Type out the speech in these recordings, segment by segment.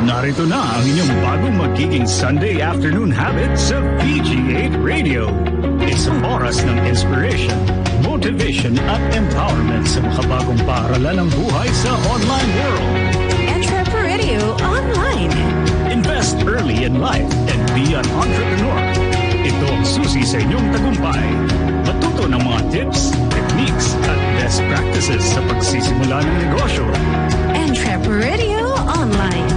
Narito na ang inyong bagong magiging Sunday afternoon habit sa PG8 Radio. Isang oras ng inspiration, motivation at empowerment sa makabagong paaralan ng buhay sa online world. Entrep Radio Online. Invest early in life and be an entrepreneur. Ito ang susi sa inyong tagumpay. Matuto ng mga tips, techniques at best practices sa pagsisimula ng negosyo. Entrep Radio Online.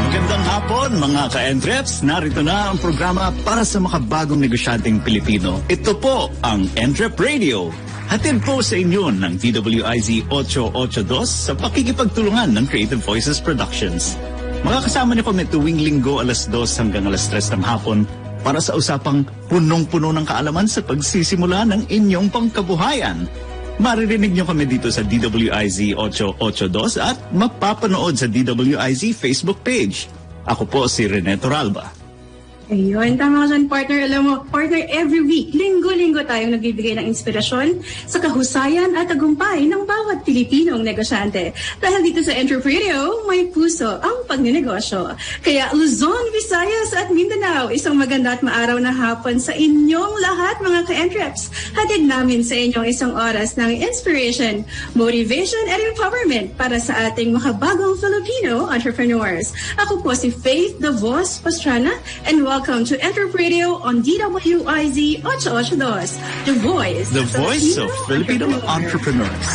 Magandang hapon mga ka-Entreps. Narito na ang programa para sa makabagong negosyanteng Pilipino. Ito po ang Entrep Radio. Hatid po sa inyo ng DWIZ 882 sa pakikipagtulungan ng Creative Voices Productions. Makakasama niyo kami tuwing linggo alas 2 hanggang alas 3 ng hapon para sa usapang punong-puno ng kaalaman sa pagsisimula ng inyong pangkabuhayan. Maririnig niyo kami dito sa DWIZ 882 at mapapanood sa DWIZ Facebook page. Ako po si Rene Toralba. Ayun, tama ka dyan, partner. Alam mo, partner, every week, linggo-linggo tayong nagbibigay ng inspirasyon sa kahusayan at tagumpay ng bawat Pilipinong negosyante. Dahil dito sa Entrep Radio, may puso ang pagnenegosyo. Kaya Luzon, Visayas at Mindanao, isang maganda at maaraw na hapon sa inyong lahat mga ka-Entreps. Hatid namin sa inyong isang oras ng inspiration, motivation at empowerment para sa ating makabagong Filipino entrepreneurs. Ako po si Faith the Voice Pastrana and welcome to Entrep Radio on DWIZ 882, the voice of Filipino entrepreneurs.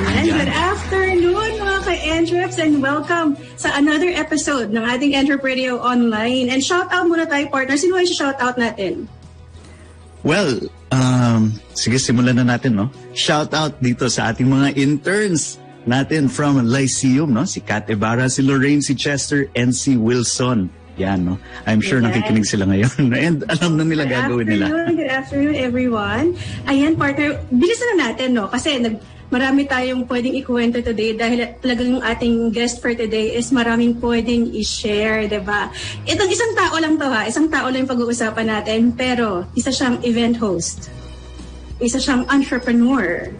Ayan, good afternoon mga ka-Entreps and welcome sa another episode ng ating Entrep Radio Online. And shout out muna tayo, partner. Sino yung shout out natin? Well, sige, simulan na natin, no? Shout out dito sa ating mga interns natin from Lyceum, no? Si Kat Ibarra, si Lorraine, si Chester, and si Wilson. Yan, no? I'm sure nakikinig sila ngayon. And alam na nila gagawin nila. Good afternoon, everyone. Ayan, partner, bilisan na natin, no? Kasi marami tayong pwedeng ikuwento today dahil talagang yung ating guest for today is maraming pwedeng i-share, diba? Itong isang tao lang to, ha? Isang tao lang yung pag-uusapan natin, pero isa siyang event host, isa siyang entrepreneur,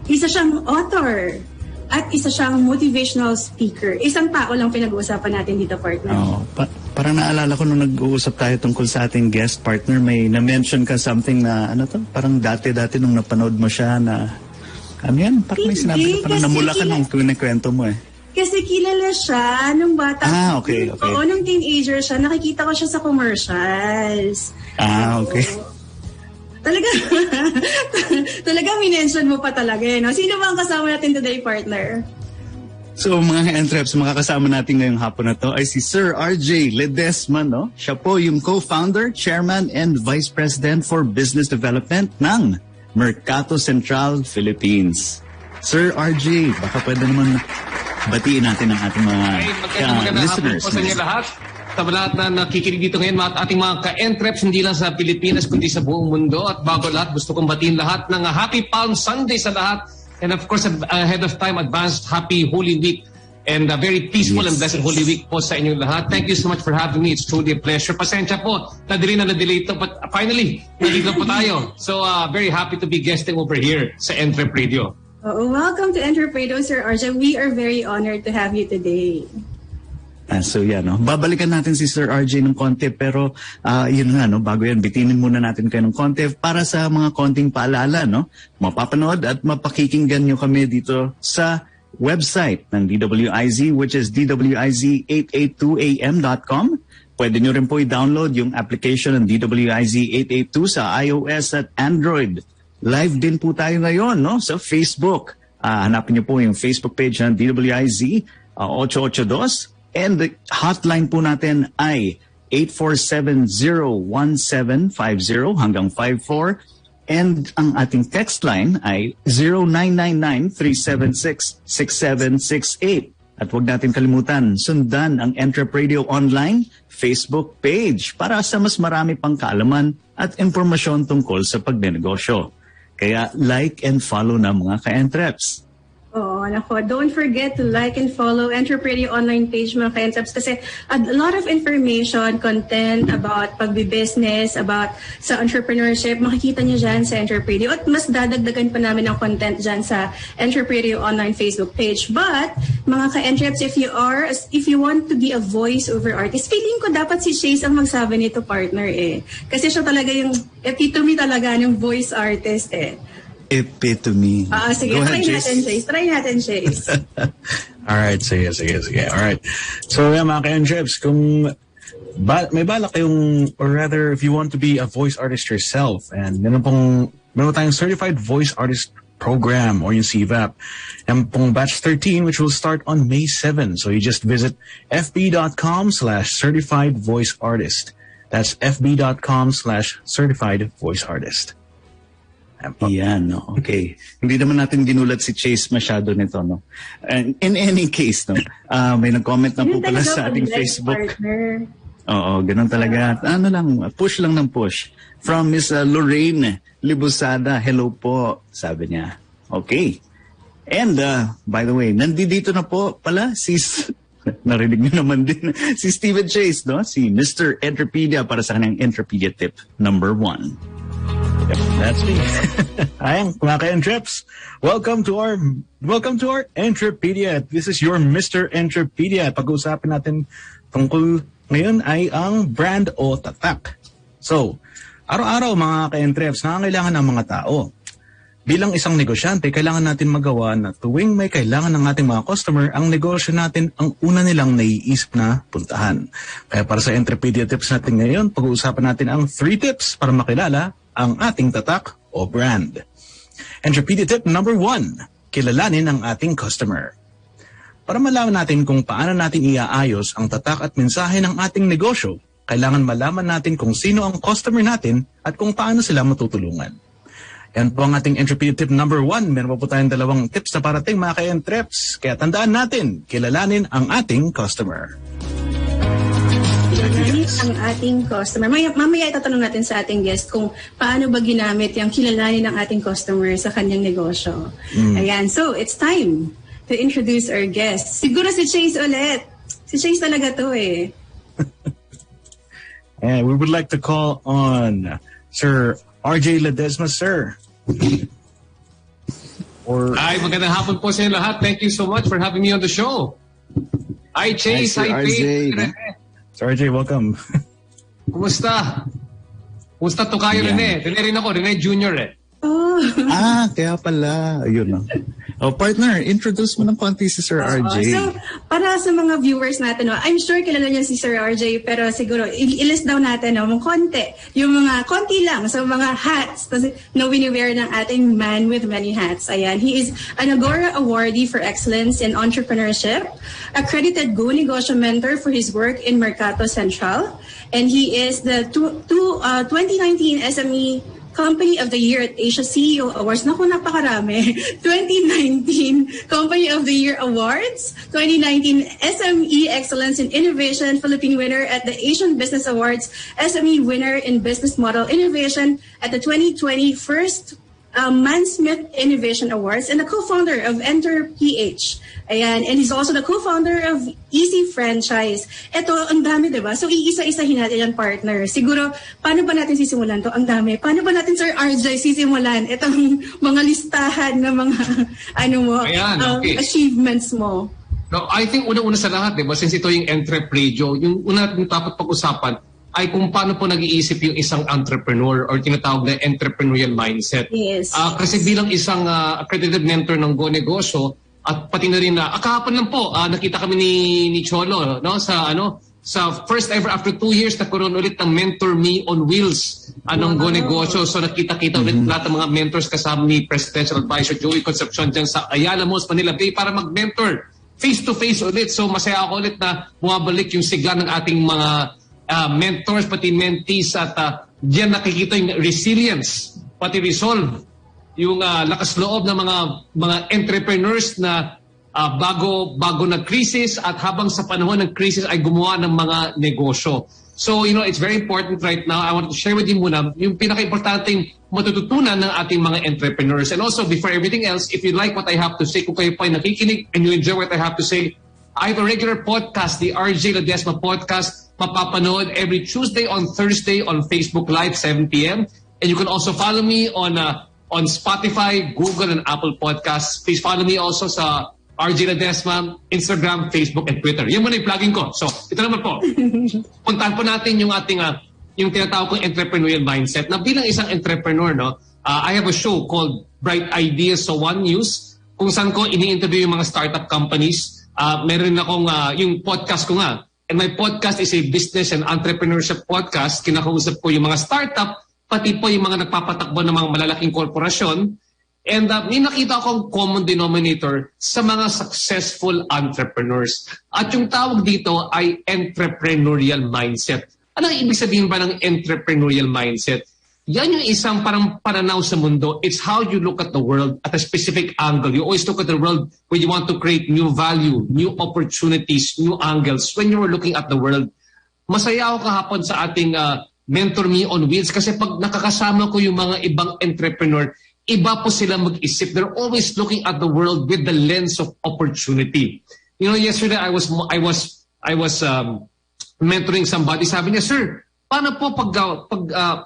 isa siyang author, at isa siyang motivational speaker. Isang tao lang pinag-uusapan natin dito, partner. Oh, parang naalala ko nung nag-uusap tayo tungkol sa ating guest partner, may na-mention ka something na, ano to? Parang dati nung napanood mo siya na, ano yan? Parang may sinabi ka, parang namula ka nung kwento mo eh. Kasi kilala siya nung bata. Okay. Oo, nung teenager siya, nakikita ko siya sa commercials. Okay. Talaga minention mo pa talaga eh, no? Sino ba ang kasama natin today, partner? So mga Entreps, makakasama natin ngayong hapon na to ay si Sir RJ Ledesma, no? Siya po yung co-founder, chairman, and vice president for business development ng Mercato Central Philippines. Sir RJ, baka pwede naman batiin natin ang ating mga listeners. Magandang hapon po sa inyo lahat. Sa lahat na nakikinig dito ngayon, ating mga ka-Entreps, hindi lang sa Pilipinas, kundi sa buong mundo. At bago lahat, gusto kong batiin lahat ng Happy Palm Sunday sa lahat. And of course, ahead of time, advanced Happy Holy Week. And a very peaceful and blessed Holy Week po sa inyong lahat. Thank you so much for having me. It's truly a pleasure. Pasensya po, na-delay ito. But finally, nandito po tayo. So very happy to be guesting over here sa Entrep Radio. Welcome to Entrep Radio, Sir RJ. We are very honored to have you today. So yan, no? Babalikan natin si Sir RJ ng konti, pero yun nga, no? Bago yan, bitinin muna natin kayo ng konti para sa mga konting paalala, no? Mapapanood at mapakikinggan nyo kami dito sa website ng DWIZ, which is dwiz882am.com. Pwede nyo rin po i-download yung application ng DWIZ 882 sa iOS at Android. Live din po tayo ngayon, no? Sa Facebook. Hanapin nyo po yung Facebook page ng DWIZ 882. And the hotline po natin ay 847-01750 hanggang 54. And ang ating text line ay 0999-376-6768. At huwag natin kalimutan, sundan ang Entrep Radio Online Facebook page para sa mas marami pang kaalaman at impormasyon tungkol sa pagnenegosyo. Kaya like and follow na mga ka-Entreps. Oh, nako. Don't forget to like and follow Entrep Radio online page mga ka-Entreps kasi a lot of information, content about pagbi-business, about sa entrepreneurship, makikita niyo dyan sa Entrep Radio. At mas dadagdagan pa namin ng content dyan sa Entrep Radio online Facebook page. But, mga ka-Entreps, if you want to be a voice-over artist, feeling ko dapat si Chase ang magsabi nito, partner eh. Kasi siya talaga yung epitome talaga ng voice artist eh. Epitome. Sige. Try natin, Chase. Alright, sige. Alright. So, mga ka-Entreps, kung may balak kayong, or rather, if you want to be a voice artist yourself, and meron tayong Certified Voice Artist Program, or yung CVAP, and pong Batch 13, which will start on May 7. So, you just visit fb.com/certifiedvoiceartist. That's fb.com/certifiedvoiceartist. Yan, no? Okay. Hindi naman natin ginulat si Chase masyado nito, no? And in any case, no? May nag-comment na po pala sa ating Facebook. Partner. Oo, ganun talaga. Push lang ng push. From Miss Lorraine Libusada, hello po, sabi niya. Okay. And, by the way, nandito na po pala narinig niyo naman din, si Steven Chase, no? Si Mr. Entrepedia para sa kanyang Entrepedia tip number 1. Yep, that's me. Ayan, mga ka-Entreps. Welcome to our Entrepedia. This is your Mr. Entrepedia. Pag-uusapin natin tungkol ngayon ay ang brand o tatak. So, araw-araw mga ka-Entreps, nangangailangan ng mga tao. Bilang isang negosyante, kailangan natin magawa na tuwing may kailangan ng ating mga customer, ang negosyo natin ang una nilang naiisip na puntahan. Kaya para sa Entrepedia tips natin ngayon, pag-uusapan natin ang 3 tips para makilala ang ating tatak o brand. Entrepedia tip number 1, kilalanin ang ating customer. Para malaman natin kung paano natin iaayos ang tatak at mensahe ng ating negosyo, kailangan malaman natin kung sino ang customer natin at kung paano sila matutulungan. Yan po ang ating Entrepedia tip number 1. Meron pa po tayong 2 tips na parating mga ka-Entreps. Kaya tandaan natin, kilalanin ang ating customer. Ang ating customer. Mamaya itatanong natin sa ating guest kung paano ba ginamit yung kilalanin ng ating customer sa kanyang negosyo. Ayan. So, it's time to introduce our guest. Siguro si Chase ulit. Si Chase talaga to eh. And we would like to call on Sir RJ Ledesma, sir. Hi, magandang hapon po sa inyo lahat. Thank you so much for having me on the show. Hi, Chase. Hi, Faith. Sir RJ, welcome. Kumusta? Kumusta to kayo, Rene? Rene rin ako. Rene Jr. eh. Oh. Kaya pala. Ayun lang. Partner, introduce mo ng konti si Sir RJ. So, para sa mga viewers natin, I'm sure kilala niyo si Sir RJ, pero siguro, i-list down natin, mga konti. Yung mga konti lang, so mga hats na wini-wear ng ating man with many hats. Ayan, he is an Agora Awardee for Excellence in Entrepreneurship, accredited Go Negosyo Mentor for his work in Mercato Central, and he is the 2019 SME Company of the Year at Asia CEO Awards. Naku, napakarami. 2019 Company of the Year Awards. 2019 SME Excellence in Innovation Philippine winner at the Asian Business Awards. SME winner in Business Model Innovation at the 2020 First Mansmith Innovation Awards, and the co-founder of Entrep PH. Ayan, and he's also the co-founder of Easy Franchise. Ito, ang dami, diba? So, iisa-isahin natin yan, partner. Siguro, paano ba natin sisimulan to? Ang dami. Paano ba natin, Sir RJ, sisimulan itong mga listahan ng mga, achievements mo? No, I think una-una sa lahat, diba? Since ito yung Entrep Radio, yung una natin dapat pag-usapan ay kung paano po nag-iisip yung isang entrepreneur or tinatawag na entrepreneurial mindset. Yes. Kasi bilang isang accredited mentor ng Go Negosyo, at pati na rin kahapon lang po, nakita kami ni Cholo, no? Sa first ever after 2 years, nagkaroon ulit ng Mentor Me on Wheels ng Go Negosyo. So nakita-kita ulit lahat ng mga mentors kasama ni Presidential Advisor Joey Concepcion dyan sa Ayala Malls, Manila Bay para mag-mentor face-to-face ulit. So masaya ako ulit na bumabalik yung sigla ng ating mga mentors, pati mentees, at diyan nakikita yung resilience, pati resolve, yung lakas loob ng mga entrepreneurs na bago na crisis at habang sa panahon ng crisis ay gumawa ng mga negosyo. So, it's very important right now. I want to share with you muna yung pinaka-importanting matututunan ng ating mga entrepreneurs. And also, before everything else, if you like what I have to say, kung kayo po ay nakikinig and you enjoy what I have to say, I have a regular podcast, the RJ Ledesma Podcast, mapapanood every Tuesday on Thursday on Facebook Live, 7 p.m. And you can also follow me on Spotify, Google, and Apple Podcasts. Please follow me also sa RJ Ledesma, Instagram, Facebook, and Twitter. Yan muna yung plugging ko. So, ito naman po. Puntahan po natin yung ating, yung tinatawag kong entrepreneurial mindset. Na bilang isang entrepreneur, I have a show called Bright Ideas sa One News, kung saan ko ini-interview yung mga startup companies. Meron akong, yung podcast ko nga. And my podcast is a business and entrepreneurship podcast. Kinakausap ko yung mga startup, pati po yung mga nagpapatakbo ng mga malalaking korporasyon. And may nakita akong common denominator sa mga successful entrepreneurs. At yung tawag dito ay entrepreneurial mindset. Anong ibig sabihin ba ng entrepreneurial mindset? Yan yung isang parang pananaw sa mundo. It's how you look at the world at a specific angle. You always look at the world where you want to create new value, new opportunities, new angles when you are looking at the world. Masaya ako kahapon sa ating Mentor Me on Wheels kasi pag nakakasama ko yung mga ibang entrepreneur, iba po sila mag-isip. They're always looking at the world with the lens of opportunity. Yesterday I was mentoring somebody. Sabi niya, sir, paano po pag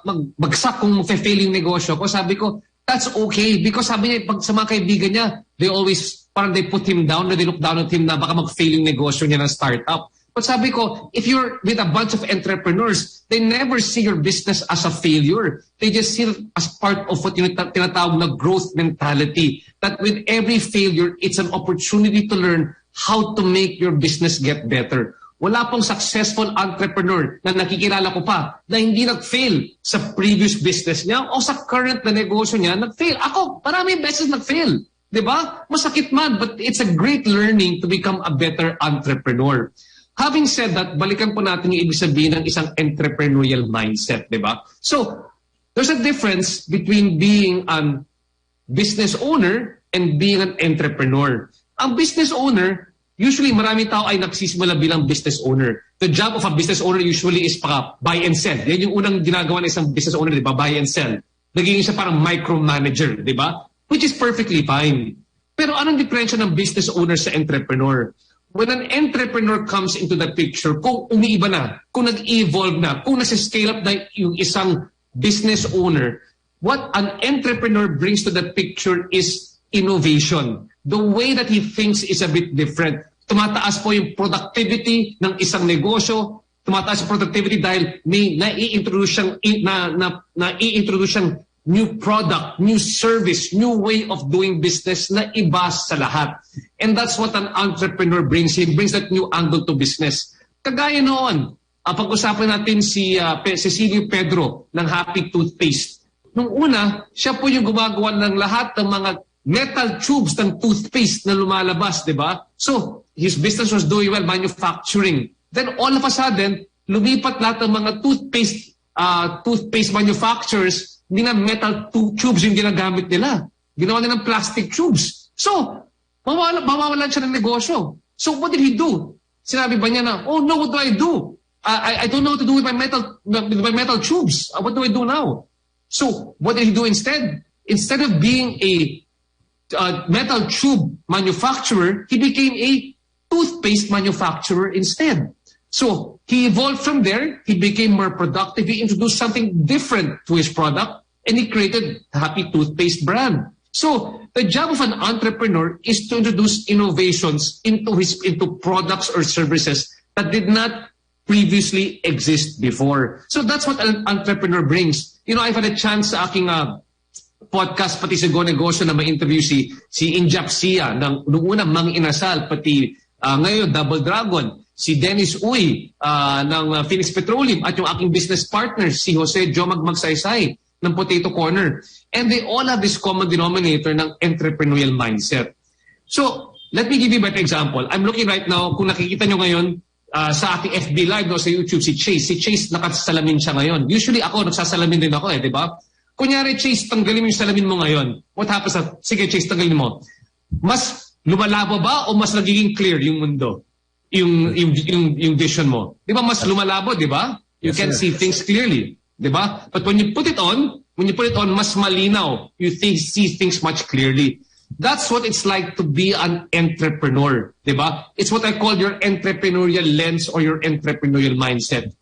magbagsak kung fail yung negosyo ko? Sabi ko, that's okay. Because sabi niya, pag sa mga kaibigan niya, they always, parang they put him down, they look down at him na baka mag-fail yung negosyo niya ng startup. But sabi ko, if you're with a bunch of entrepreneurs, they never see your business as a failure. They just see it as part of what tinatawag na growth mentality. That with every failure, it's an opportunity to learn how to make your business get better. Wala pong successful entrepreneur na nakikilala ko pa na hindi nag-fail sa previous business niya o sa current na negosyo niya, nag-fail. Ako, maraming beses nag-fail. Diba? Masakit man, but it's a great learning to become a better entrepreneur. Having said that, balikan po natin yung ibig sabihin ng isang entrepreneurial mindset, di ba? So, there's a difference between being a business owner and being an entrepreneur. Ang business owner, usually maraming tao ay nagsisimula bilang business owner. The job of a business owner usually is buy and sell. Yan yung unang ginagawa ng isang business owner, di ba? Buy and sell. Naging siya parang micromanager, di ba? Which is perfectly fine. Pero anong diferensya ng business owner sa entrepreneur? When an entrepreneur comes into the picture, kung umiiba na, kung nag-evolve na, kung nasa-scale up na yung isang business owner, what an entrepreneur brings to the picture is innovation. The way that he thinks is a bit different. Tumataas po yung productivity ng isang negosyo, tumataas yung productivity dahil may nai-introduce siyang new product, new service, new way of doing business na iba sa lahat. And that's what an entrepreneur brings. He brings that new angle to business. Kagaya noon, pag-usapan natin si Cecilio Pedro ng Happy Toothpaste. Nung una, siya po yung gumagawa ng lahat ng mga metal tubes ng toothpaste na lumalabas, di ba? So, his business was doing well, manufacturing. Then all of a sudden, lumipat lahat ng mga toothpaste manufacturers. Hindi na metal tubes yung ginagamit nila. Ginawa nila ng plastic tubes. So, mawawalan siya ng negosyo. So, what did he do? Sinabi ba niya na, oh no, what do I do? I don't know what to do with my metal tubes. What do I do now? So, what did he do instead? Instead of being a metal tube manufacturer, he became a toothpaste manufacturer instead. So, he evolved from there, he became more productive, he introduced something different to his product, and he created the Happy Toothpaste brand. So, the job of an entrepreneur is to introduce innovations into products or services that did not previously exist before. So, that's what an entrepreneur brings. I've had a chance sa aking podcast, pati sa Go Negosyo na ma-interview si Injap Sia, nung unang Mang Inasal, pati ngayon Double Dragon, si Dennis Uy ng Phoenix Petroleum at yung aking business partner, si Jose Jomag Magsaysay ng Potato Corner. And they all have this common denominator ng entrepreneurial mindset. So, let me give you a better example. I'm looking right now, kung nakikita nyo ngayon sa ating FB Live sa YouTube, si Chase. Si Chase nakasalamin siya ngayon. Usually ako, nagsasalamin din ako di ba? Kunyari, Chase, tanggalin mo yung salamin mo ngayon. What happens? Sige, Chase, tanggalin mo. Mas lumalabo ba o mas nagiging clear yung mundo? Yung vision mo. Di ba mas lumalabo, di ba? You can see things clearly, di ba? But when you put it on, mas malinaw. You see things much clearly. That's what it's like to be an entrepreneur, di ba? It's what I call your entrepreneurial lens or your entrepreneurial mindset.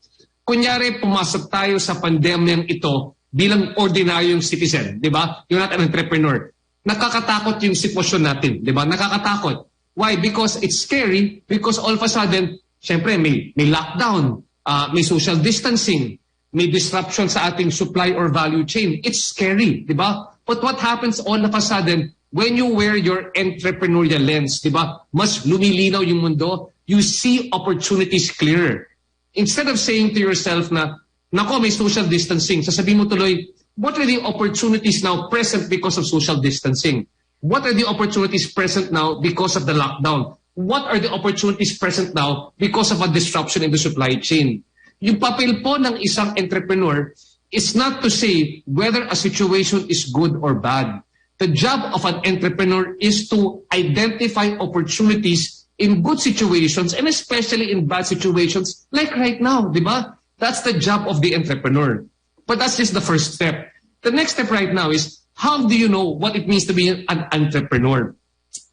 Kunyari, pumasok tayo sa pandemyang ito bilang ordinaryong citizen, di ba? You're not an entrepreneur. Nakakatakot yung sitwasyon natin, di ba? Nakakatakot. Why? Because it's scary. Because all of a sudden, syempre may lockdown, may social distancing, may disruption sa ating supply or value chain. It's scary, di ba? But what happens all of a sudden when you wear your entrepreneurial lens, di ba? Mas lumilinaw yung mundo. You see opportunities clearer. Instead of saying to yourself na, nako, may social distancing, sasabihin mo tuloy, what are the opportunities now present because of social distancing? What are the opportunities present now because of the lockdown? What are the opportunities present now because of a disruption in the supply chain? Yung papel po ng isang entrepreneur is not to say whether a situation is good or bad. The job of an entrepreneur is to identify opportunities in good situations and especially in bad situations like right now, di ba? That's the job of the entrepreneur. But that's just the first step. The next step right now is, how do you know what it means to be an entrepreneur?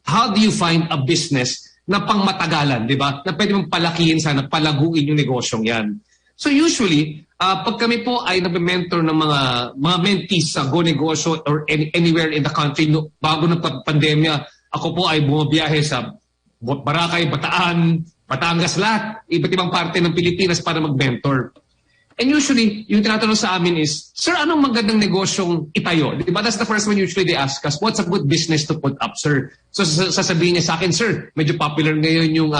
How do you find a business na pangmatagalan, di ba? Na pwede mong palakihin sana, palaguin yung negosyong yan. So usually, pag kami po ay nag-mentor ng mga mentees sa Go Negosyo or anywhere in the country, bago ng pandemya, ako po ay bumabiyahe sa Boracay, Bataan, Batangas, lahat, iba't ibang parte ng Pilipinas para mag-mentor. And usually, yung tinatanong sa amin is, sir, anong magandang negosyong itayo? Diba? That's the first one usually they ask us, what's a good business to put up, sir? So sasabihin niya sa akin, sir, medyo popular ngayon yung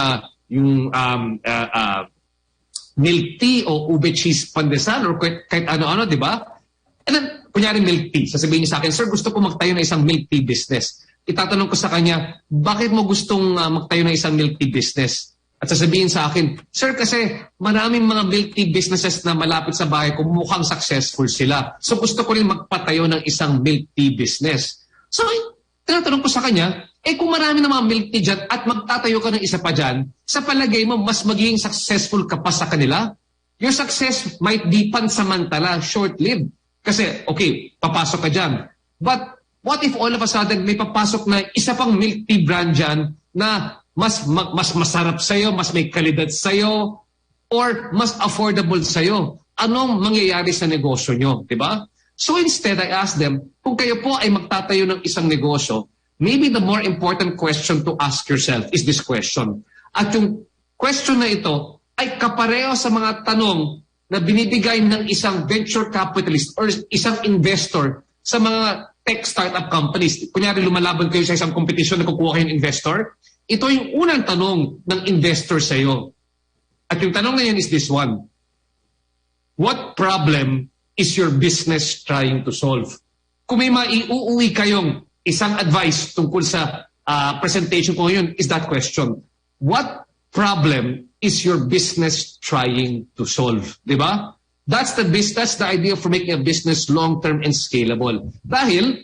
milk tea o ube cheese pandesal or kahit ano-ano, di ba? And then, kunyari milk tea. Sasabihin niya sa akin, sir, gusto ko magtayo ng isang milk tea business. Itatanong ko sa kanya, bakit mo gustong magtayo ng isang milk tea business? At sasabihin sa akin, sir, kasi maraming mga milk tea businesses na malapit sa bahay ko, mukhang successful sila. So gusto ko rin magpatayo ng isang milk tea business. So, tinatanong ko sa kanya, kung marami na mga milk tea dyan at magtatayo ka ng isa pa dyan, sa palagay mo, mas magiging successful ka pa sa kanila? Your success might be pansamantala, short-lived. Kasi, okay, papasok ka dyan. But what if all of a sudden may papasok na isa pang milk tea brand dyan na mas masarap sa'yo, mas may kalidad sa'yo, or mas affordable sa'yo? Anong mangyayari sa negosyo nyo? Diba? So instead, I ask them, kung kayo po ay magtatayo ng isang negosyo, maybe the more important question to ask yourself is this question. At yung question na ito ay kapareho sa mga tanong na binibigay ng isang venture capitalist or isang investor sa mga tech startup companies. Kunyari, lumalaban kayo sa isang competition na kukuha kayong investor. Ito yung unang tanong ng investor sa iyo. At yung tanong na yan is this one. What problem is your business trying to solve? Kung may maiuuwi kayong isang advice tungkol sa presentation ko ngayon, is that question. What problem is your business trying to solve? Diba? That's the idea for making a business long-term and scalable. Dahil,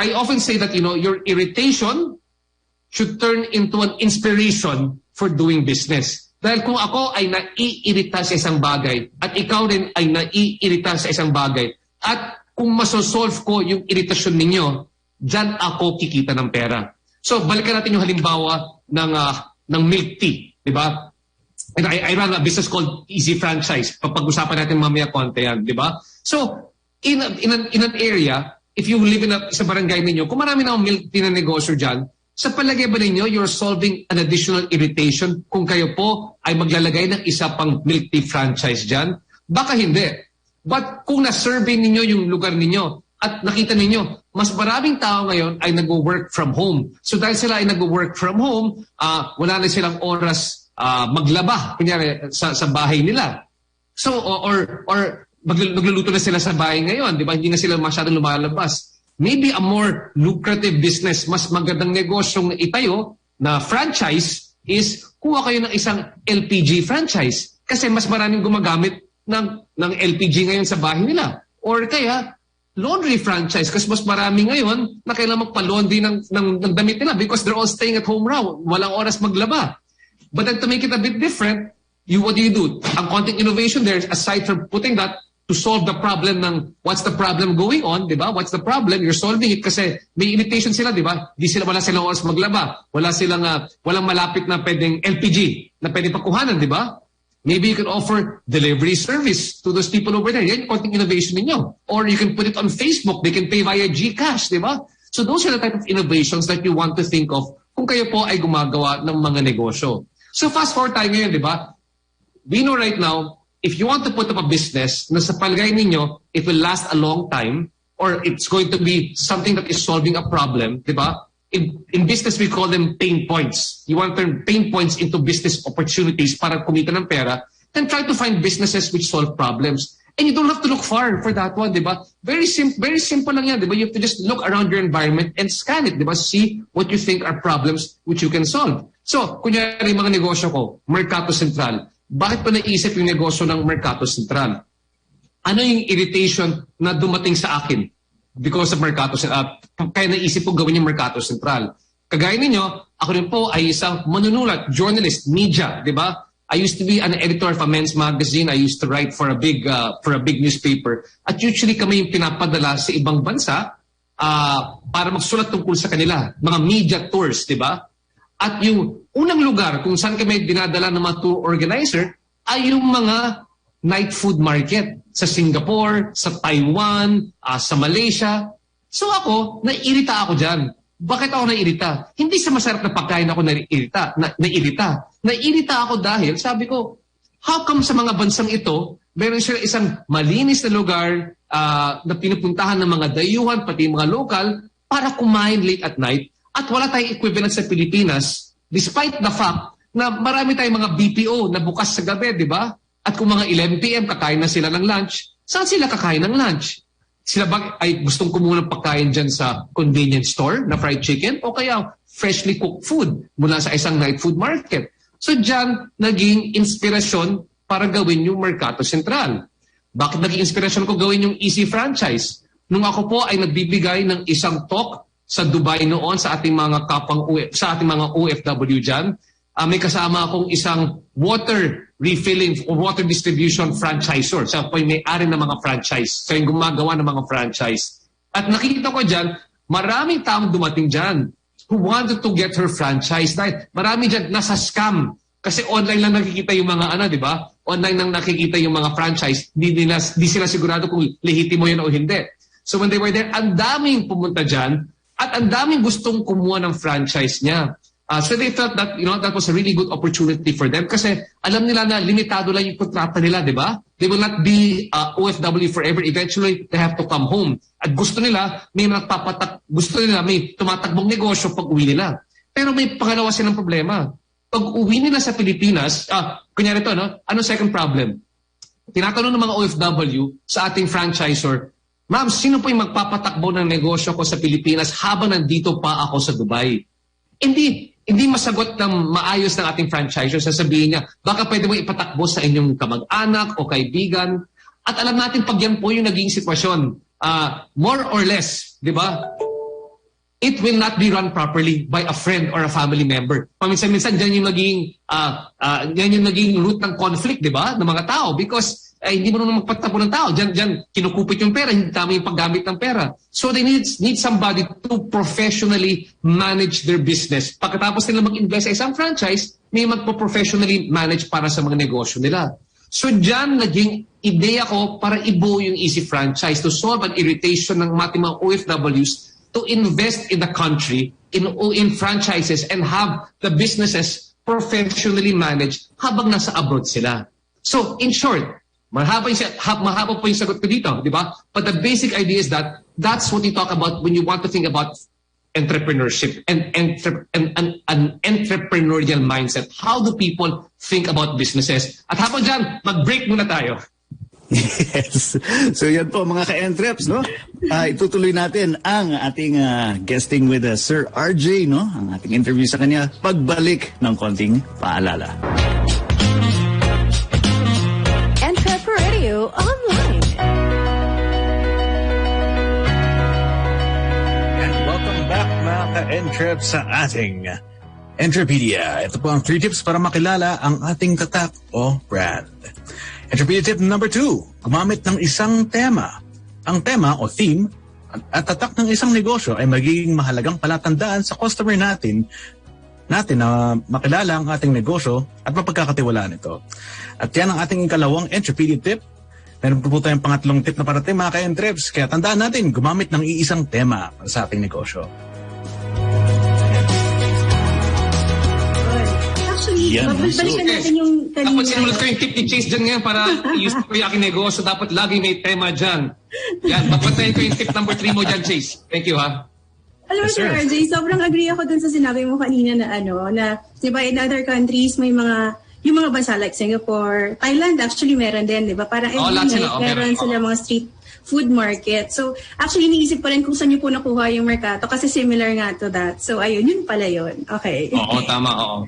I often say that, your irritation should turn into an inspiration for doing business. Dahil kung ako ay naiirita sa isang bagay at ikaw rin ay naiirita sa isang bagay at kung masosolve ko yung iritasyon ninyo, dyan ako kikita ng pera. So, balikan natin yung halimbawa ng milk tea. Diba? And I run a business called Easy Franchise. Papag-usapan natin mamaya konti yan. Diba? So, in an area, if you live sa barangay ninyo, kung marami na milk tea na negosyo dyan, sa palagay ba ninyo, you're solving an additional irritation kung kayo po ay maglalagay ng isa pang milk tea franchise dyan? Baka hindi. But kung na-survey ninyo yung lugar ninyo at nakita ninyo, mas maraming tao ngayon ay nag-work from home. So dahil sila ay nag-work from home, wala na silang oras maglaba, kunyari, sa bahay nila. So, or magluluto na sila sa bahay ngayon, di ba? Hindi na sila masyadong lumalabas. Maybe a more lucrative business, mas magandang negosyong itayo na franchise is kuha kayo ng isang LPG franchise. Kasi mas maraming gumagamit ng LPG ngayon sa bahay nila. Or kaya, laundry franchise kasi mas marami ngayon na kailangan magpa-laundry ng damit nila because they're all staying at home raw. Walang oras maglaba. But then to make it a bit different, what do? Ang content innovation there, aside from putting that to solve the problem ng what's the problem going on, di ba? What's the problem? You're solving it kasi may limitation sila, di ba? Wala silang oras maglaba. Walang malapit na pwedeng LPG na pwedeng pakuhanan, di ba? Maybe you can offer delivery service to those people over there. Yan yung content innovation ninyo. Or you can put it on Facebook. They can pay via GCash, di ba? So those are the type of innovations that you want to think of kung kayo po ay gumagawa ng mga negosyo. So fast forward tayo ngayon, di ba? We know right now, if you want to put up a business na sa palagay ninyo, it will last a long time or it's going to be something that is solving a problem, di ba? In business, we call them pain points. You want to turn pain points into business opportunities para kumita ng pera, then try to find businesses which solve problems. And you don't have to look far for that one, di ba? Very simple lang yan, di ba? You have to just look around your environment and scan it, di ba? See what you think are problems which you can solve. So, kunyari mga negosyo ko, Mercato Central. Bakit pa naisip yung negosyo ng Mercato Central? Ano yung irritation na dumating sa akin because of Mercato Central? Kaya naisip ko gawin yung Mercato Central. Kagaya ninyo, ako rin po ay isang manunulat, journalist, media, di ba? I used to be an editor of a men's magazine. I used to write for a big newspaper. At usually kami yung pinapadala sa ibang bansa para magsulat tungkol sa kanila. Mga media tours, di ba? At yung unang lugar kung saan kami dinadala ng mga tour organizer ay yung mga night food market sa Singapore, sa Taiwan, sa Malaysia. So ako, naiirita ako dyan. Bakit ako naiirita? Hindi sa masarap na pagkain ako naiirita. Naiirita ako dahil, sabi ko, how come sa mga bansang ito, meron sila isang malinis na lugar na pinupuntahan ng mga dayuhan, pati mga local, para kumain late at night, at wala tayong equivalent sa Pilipinas, despite the fact na marami tayong mga BPO na bukas sa gabi, di ba? At kung mga 11 p.m. kakain na sila ng lunch, saan sila kakain ng lunch? Sila ba ay gustong kumuha ng pagkain dyan sa convenience store na fried chicken o kaya freshly cooked food mula sa isang night food market? So dyan, naging inspirasyon para gawin yung Mercato Central. Bakit naging inspirasyon ko gawin yung Easy Franchise? Nung ako po ay nagbibigay ng isang talk sa Dubai noon sa ating mga sa ating mga OFW dyan, may kasama akong isang water refilling or water distribution franchisor. Siya po yung may-ari ng mga franchise. Siya yung gumagawa ng mga franchise. At nakita ko dyan, maraming taong dumating dyan who wanted to get her franchise. Dahil marami dyan nasa scam. Kasi online lang nakikita yung mga di ba? Online lang nakikita yung mga franchise. Di sila sigurado kung lehitimo yun o hindi. So when they were there, ang daming pumunta dyan at ang daming gustong kumuha ng franchise niya. So they felt that, that was a really good opportunity for them kasi alam nila na limitado lang yung kontrata nila, di ba? They will not be OFW forever. Eventually, they have to come home. At gusto nila, may tumatakbong negosyo pag uwi nila. Pero may pangalawa silang problema. Pag uwi nila sa Pilipinas, kunyari ito, ano second problem? Tinatanong ng mga OFW sa ating franchisor, ma'am, sino po yung magpapatakbo ng negosyo ko sa Pilipinas habang nandito pa ako sa Dubai? Hindi masagot ng maayos ng ating franchisor. Sasabihin niya, baka pwede mo ipatakbo sa inyong kamag-anak o kaibigan. At alam natin pag yan po yung naging sitwasyon, more or less, di ba? It will not be run properly by a friend or a family member. Paminsan-minsan, yan yung naging root ng conflict, di ba? Ng mga tao. Because hindi mo naman magpatakbo ng tao. Diyan, kinukupit yung pera, hindi tama yung paggamit ng pera. So they need somebody to professionally manage their business. Pagkatapos nila mag-invest sa isang franchise, may magpo-professionally manage para sa mga negosyo nila. So diyan naging ideya ko para ibuo yung Easy Franchise to solve an irritation ng mga OFWs to invest in the country in franchises and have the businesses professionally managed habang nasa abroad sila. So in short, mahaba po yung sagot ko dito, di ba? But the basic idea is that that's what you talk about when you want to think about entrepreneurship and an entrepreneurial mindset. How do people think about businesses? At habang dyan, mag-break muna tayo. Yes. So yan po mga ka-Entreps, no? Itutuloy natin ang ating guesting with Sir RJ, no? Ang ating interview sa kanya, pagbalik ng konting paalala. Entrep Radio Online. And welcome back mga ka-Entreps sa ating Entrepedia. Ito po ang 3 tips para makilala ang ating tatak o brand. Entrepedia tip number 2. Gumamit ng isang tema. Ang tema o theme at tatak ng isang negosyo ay magiging mahalagang palatandaan sa customer natin na makilala ang ating negosyo at mapagkakatiwalaan ito. At yan ang ating ikalawang Entrepedia tip. Meron po tayong pangatlong tip na parating mga ka-Entreps. Kaya tandaan natin, gumamit ng iisang tema sa ating negosyo. Actually, balikan natin yung kanina. Dapat sinulat ko yung tip ni Chase dyan ngayon para i-use ko yung aking negosyo. Dapat lagi may tema dyan. Yan, papatayin ko yung tip number 3 mo dyan, Chase. Thank you, ha? Alam mo, Sir RJ, sobrang agree ako dun sa sinabi mo kanina na di ba, in other countries, may yung mga bansa like Singapore, Thailand, actually meron din, di ba? Parang every night, meron sila mga street food market. So, actually, iniisip pa rin kung saan nyo po nakuha yung merkato kasi similar nga to that. So, ayun, yun pala yun. Okay. Oo, tama, oo.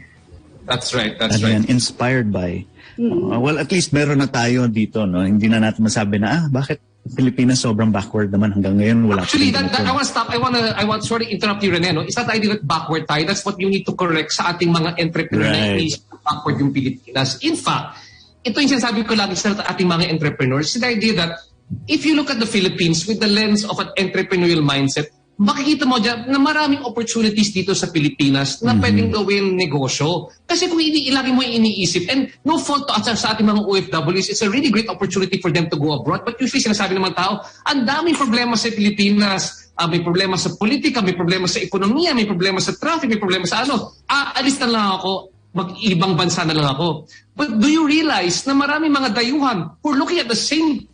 That's right, that's right. Inspired by. Well, at least meron na tayo dito, no? Hindi na natin masabi na, bakit Pilipinas sobrang backward naman hanggang ngayon wala. Actually, I want to stop. I want sorry to interrupt you, Rene. No? It's not the idea that backward tayo. That's what you need to correct sa ating mga entrepreneur na inisip backward yung Pilipinas. In fact, ito yung sinasabi ko lagi sa ating mga entrepreneurs. It's the idea that if you look at the Philippines with the lens of an entrepreneurial mindset, makikita mo dyan na maraming opportunities dito sa Pilipinas na pwedeng gawin negosyo. Kasi kung ilagi mo yung iniisip, and no fault to sa ating mga OFWs, it's a really great opportunity for them to go abroad. But usually sinasabi naman tao, ang daming problema sa Pilipinas. May problema sa politika, may problema sa ekonomiya, may problema sa traffic, may problema sa ano. Alis na lang ako, mag-ibang bansa na lang ako. But do you realize na maraming mga dayuhan who are looking at the same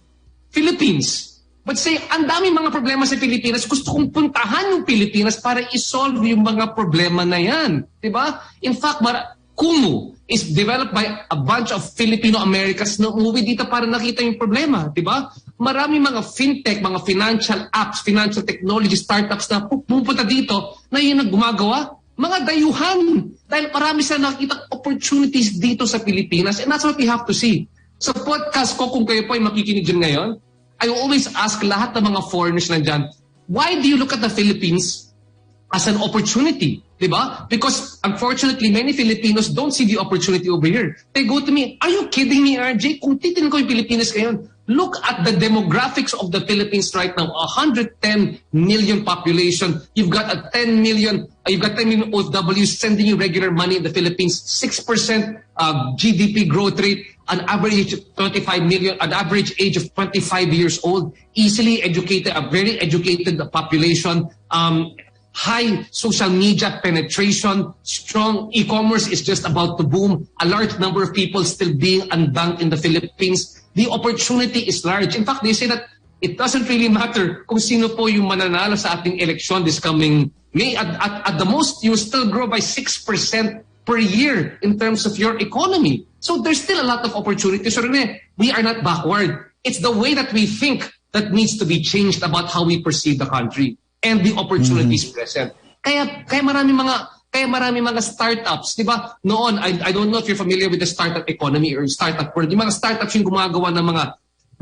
Philippines, but say, ang daming mga problema sa Pilipinas, gusto kong puntahan yung Pilipinas para isolve yung mga problema na yan. Diba? In fact, Kumu is developed by a bunch of Filipino-Americans na umuwi dito para nakita yung problema. Diba? Maraming mga fintech, mga financial apps, financial technology startups na pupunta dito na yun ang gumagawa. Mga dayuhan. Dahil marami sila nakikita opportunities dito sa Pilipinas, and that's what we have to see. Sa podcast ko, kung kayo po ay makikinig dyan ngayon, I always ask lahat ng mga foreigners nandyan, why do you look at the Philippines as an opportunity? Diba? Because unfortunately, many Filipinos don't see the opportunity over here. They go to me, are you kidding me, RJ? Kung titignan ko yung Pilipinas ngayon, look at the demographics of the Philippines right now. 110 million population. You've got 10 million OFWs sending you regular money in the Philippines. 6% GDP growth rate. An average of 25 million, an average age of 25 years old. Easily educated, a very educated population. High social media penetration, strong e-commerce is just about to boom. A large number of people still being unbanked in the Philippines. The opportunity is large. In fact, they say that it doesn't really matter kung sino po yung mananalo sa ating election this coming May. At the most, you still grow by 6% per year in terms of your economy. So there's still a lot of opportunities. So Rene, we are not backward. It's the way that we think that needs to be changed about how we perceive the country and the opportunities present. Kaya maraming mga startups, di ba? Noon, I don't know if you're familiar with the startup economy or startup world. Yung mga startups yung gumagawa ng mga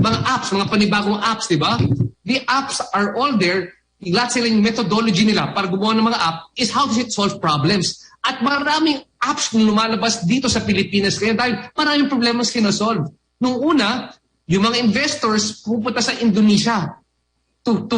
apps, mga panibagong apps, di ba? The apps are all there. Lahat sila yung methodology nila para gumawa ng mga app is how does it solve problems. At maraming apps na lumalabas dito sa Pilipinas kaya dahil maraming problemas kinasolve. Nung una, yung mga investors pupunta sa Indonesia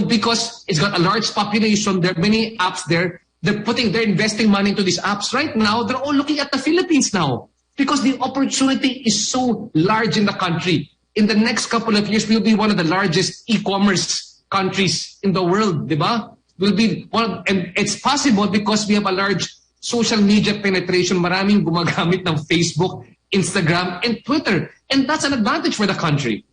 because it's got a large population, there are many apps there. They're investing money into these apps. Right now, they're all looking at the Philippines now because the opportunity is so large in the country. In the next couple of years, we'll be one of the largest e-commerce countries in the world, di ba? We'll be and it's possible because we have a large social media penetration. Maraming gumagamit ng Facebook, Instagram, and Twitter. And that's an advantage for the country.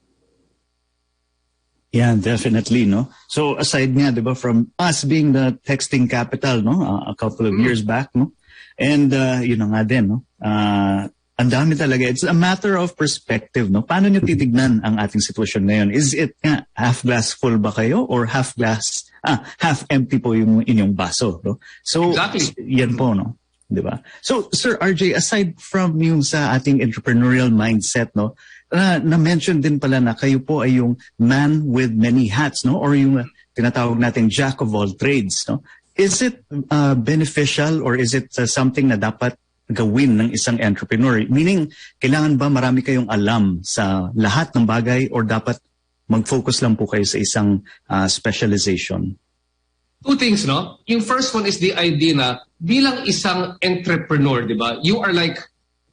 Yeah, definitely, no? So aside nga, di ba, from us being the texting capital, no, a couple of years back, no? And yun na nga din, no? Ang dami talaga. It's a matter of perspective, no? Paano nyo titignan ang ating sitwasyon ngayon? Is it nga, half glass full ba kayo or half empty po yung inyong baso, no? So, exactly. Yan po, no? Diba? So, Sir RJ, aside from yung sa ating entrepreneurial mindset, no? Na-mention din pala na kayo po ay yung man with many hats, no? Or yung tinatawag natin jack of all trades, no? Is it beneficial or is it something na dapat gawin ng isang entrepreneur? Meaning, kailangan ba marami kayong alam sa lahat ng bagay or dapat mag-focus lang po kayo sa isang specialization? Two things, no? Yung first one is the idea na bilang isang entrepreneur, di ba? You are like,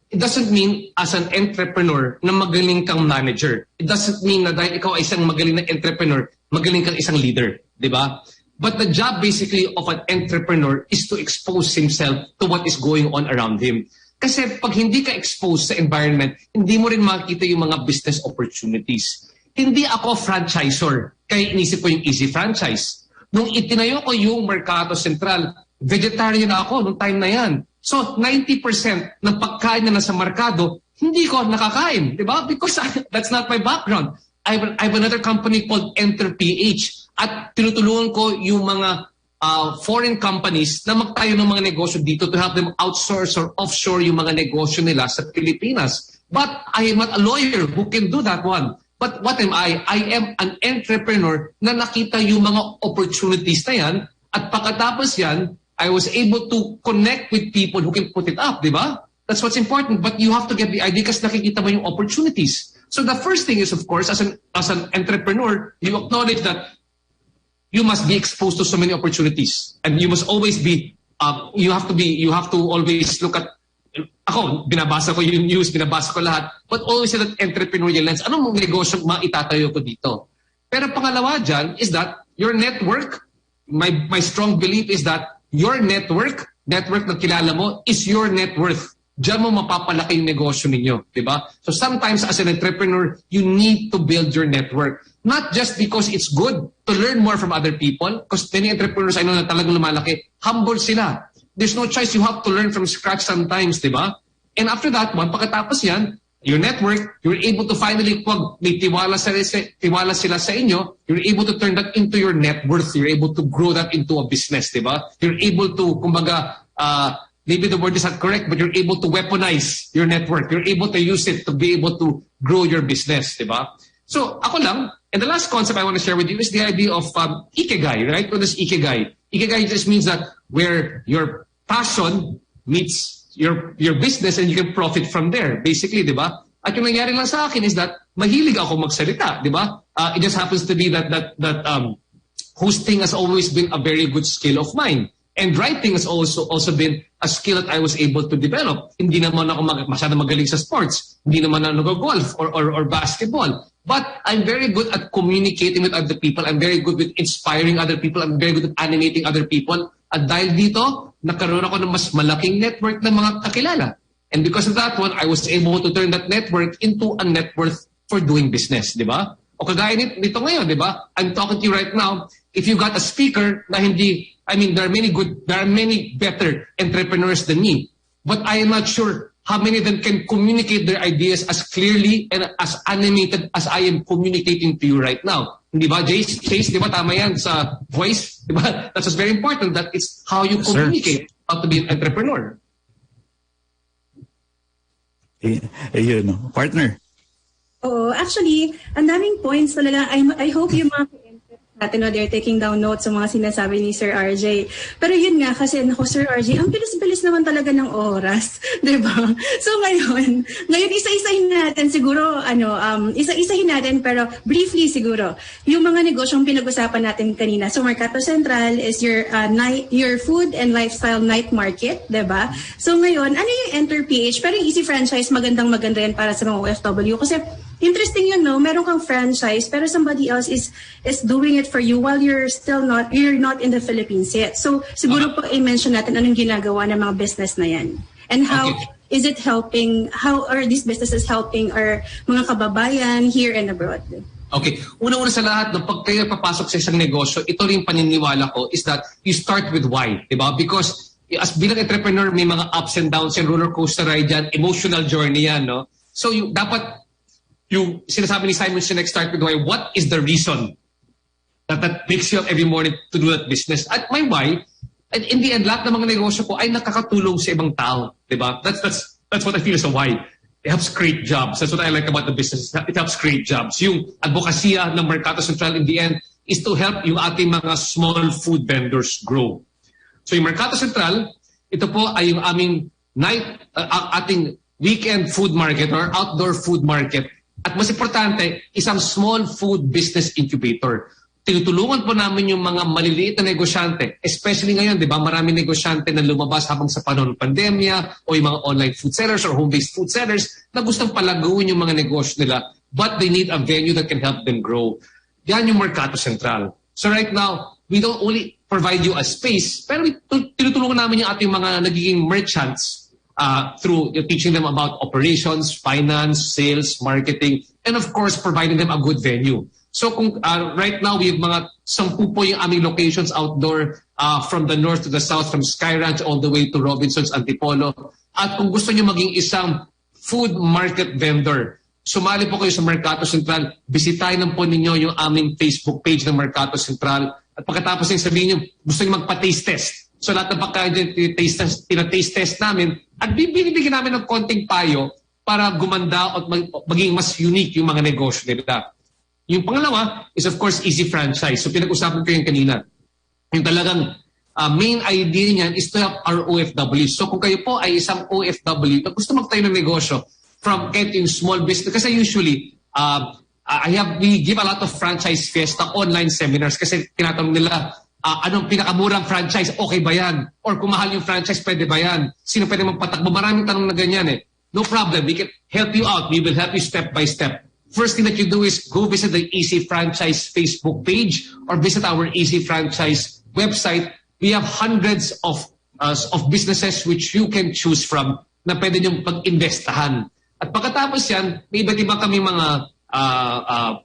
it doesn't mean as an entrepreneur na magaling kang manager. It doesn't mean na dahil ikaw ay isang magaling na entrepreneur, magaling kang isang leader, di ba? But the job basically of an entrepreneur is to expose himself to what is going on around him. Kasi pag hindi ka exposed sa environment, hindi mo rin makikita yung mga business opportunities. Hindi ako franchisor, kaya inisip ko yung easy franchise. Nung itinayo ko yung Mercato Central, vegetarian ako nung time na yan. So 90% ng pagkain na nasa Mercado, hindi ko nakakain. Di ba? Because that's not my background. I have another company called Entrep at tinutulungan ko yung mga foreign companies na magtayo ng mga negosyo dito to help them outsource or offshore yung mga negosyo nila sa Pilipinas. But I am not a lawyer who can do that one. But what am I? I am an entrepreneur na nakita yung mga opportunities na yan at pagkatapos yan, I was able to connect with people who can put it up, di ba? That's what's important. But you have to get the idea kasi nakikita mo yung opportunities. So the first thing is, of course, as an entrepreneur, you acknowledge that you must be exposed to so many opportunities. And you must always be, you have to always look at, ako, binabasa ko yung news, binabasa ko lahat, but always sa that entrepreneurial lens, anong negosyo maitatayo ko dito? Pero pangalawa dyan is that your network, my strong belief is that your network na kilala mo, is your net worth. Diyan mo mapapalaki yung negosyo ninyo, di ba? So sometimes as an entrepreneur, you need to build your network. Not just because it's good to learn more from other people, because many entrepreneurs I know na talagang lumalaki, humble sila. There's no choice, you have to learn from scratch sometimes, di ba? And after that one, pagkatapos yan, your network, you're able to finally, pag may tiwala sila sa inyo, you're able to turn that into your net worth. You're able to grow that into a business, di ba? You're able to, kumbaga, maybe the word is not correct, but you're able to weaponize your network. You're able to use it to be able to grow your business, di ba? So, ako lang, and the last concept I want to share with you is the idea of ikigai, right? What is ikigai? Ikigai just means that where your passion meets your business and you can profit from there, basically, di ba? At yung nangyari lang sa akin is that mahilig ako magsalita, di ba? It just happens to be that hosting has always been a very good skill of mine. And writing has also been a skill that I was able to develop. Hindi naman ako masyadong magaling sa sports. Hindi naman ako nag-golf or basketball. But I'm very good at communicating with other people. I'm very good with inspiring other people. I'm very good at animating other people. At dahil dito, nagkaroon ako ng mas malaking network ng mga kakilala. And because of that one, I was able to turn that network into a net worth for doing business, di ba? O kagaya nito ngayon, di ba? I'm talking to you right now. If you got a speaker na hindi, I mean, there are many better entrepreneurs than me. But I am not sure how many of them can communicate their ideas as clearly and as animated as I am communicating to you right now. Di ba, Chase, di ba, tama yan sa voice? Di ba? That's just very important that it's how you communicate how to be an entrepreneur. Ayun, partner. Oo, actually, ang daming points talaga. I hope yung mga natin, they're taking down notes sa mga sinasabi ni Sir RJ. Pero yun nga, kasi naku, Sir RJ, ang bilis-bilis naman talaga ng oras. Diba? So ngayon isa-isahin natin siguro, isa-isahin natin, pero briefly siguro, yung mga negosyong pinag-usapan natin kanina. So Mercato Central is your food and lifestyle night market, diba? So ngayon, ano yung Entrep? Pero yung Easy Franchise, maganda yan para sa mga OFW. Kasi interesting yun, no? Meron kang franchise, pero somebody else is doing it for you while you're not in the Philippines yet. So, siguro po i-mention natin anong ginagawa ng mga business na yan. And how is it helping, how are these businesses helping our mga kababayan here and abroad? Okay. Una-una sa lahat, pag kayo papasok sa isang negosyo, ito rin paniniwala ko is that you start with why, di ba? Because as bilang entrepreneur, may mga ups and downs and roller coaster ride yan, emotional journey yan, no? So, dapat yung sinasabi ni Simon Sinek, start with why. What is the reason that makes you up every morning to do that business? At my why, and in the end, lahat ng mga negosyo ko ay nakakatulong sa ibang tao. Diba? That's what I feel is a why. It helps create jobs. That's what I like about the business. It helps create jobs. Yung advokasya ng Mercato Central in the end is to help yung ating mga small food vendors grow. So yung Mercato Central, ito po ay yung aming ating weekend food market or outdoor food market. At mas importante, isang small food business incubator. Tinutulungan po namin yung mga maliliit na negosyante, especially ngayon, di ba, maraming negosyante na lumabas habang sa panahon ng pandemya o yung mga online food sellers or home-based food sellers na gustong palaguin yung mga negosyo nila, but they need a venue that can help them grow. Yan yung Mercato Central. So right now, we don't only provide you a space, pero tinutulungan namin yung ating mga nagiging merchants through teaching them about operations, finance, sales, marketing, and of course, providing them a good venue. So kung right now, we have mga 10 po yung aming locations outdoor from the north to the south, from Sky Ranch all the way to Robinson's Antipolo. At kung gusto nyo maging isang food market vendor, sumali po kayo sa Mercato Central. Bisitahin lang po ninyo yung aming Facebook page ng Mercato Central. At pagkatapos yung sabihin nyo, gusto nyo magpa-taste test. So lahat ng pagkain dyan, tina-taste test namin. At bibigyan namin ng konting payo para gumanda at maging mas unique yung mga negosyo nila. Yung pangalawa is of course easy franchise. So pinag-usapan ko yung kanina. Yung talagang main idea niyan is to help our OFWs. So kung kayo po ay isang OFW na gusto magtayo ng negosyo from kahit yung small business, kasi usually we give a lot of franchise fiesta online seminars kasi tinatanong nila anong pinakamurang franchise, okay ba yan? Or kung mahal yung franchise, pwede ba yan? Sino pwede magpatakbo? Maraming tanong na ganyan eh. No problem, we can help you out. We will help you step by step. First thing that you do is go visit the Easy Franchise Facebook page or visit our Easy Franchise website. We have hundreds of businesses which you can choose from na pwede niyong pag-investahan. At pagkatapos yan, may iba't iba kami mga